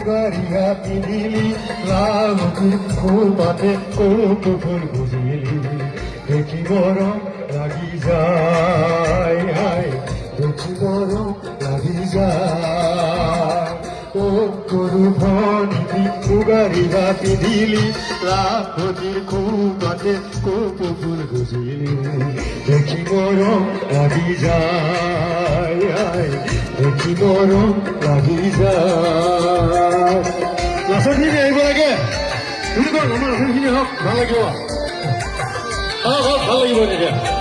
গাড়িয়া পিঁধিলি লাভটি কোপাতে কৌতুকুল বুঝিলি দেখি গরম লাগি যায় দেখি গরম লাগি যায় ও করু ভনি গাড়িয়া পিঁধিলি লাভটির কোপাতে কৌতুকুল বুঝিলি দেখি গরম লাগি যায় দেখি গরম লাগি যায় লাচৰখিনি আহিব লাগে বুলি কওঁ আমাৰ লাচৰখিনি হওক ভাল লাগিব ভাল লাগিব তেতিয়া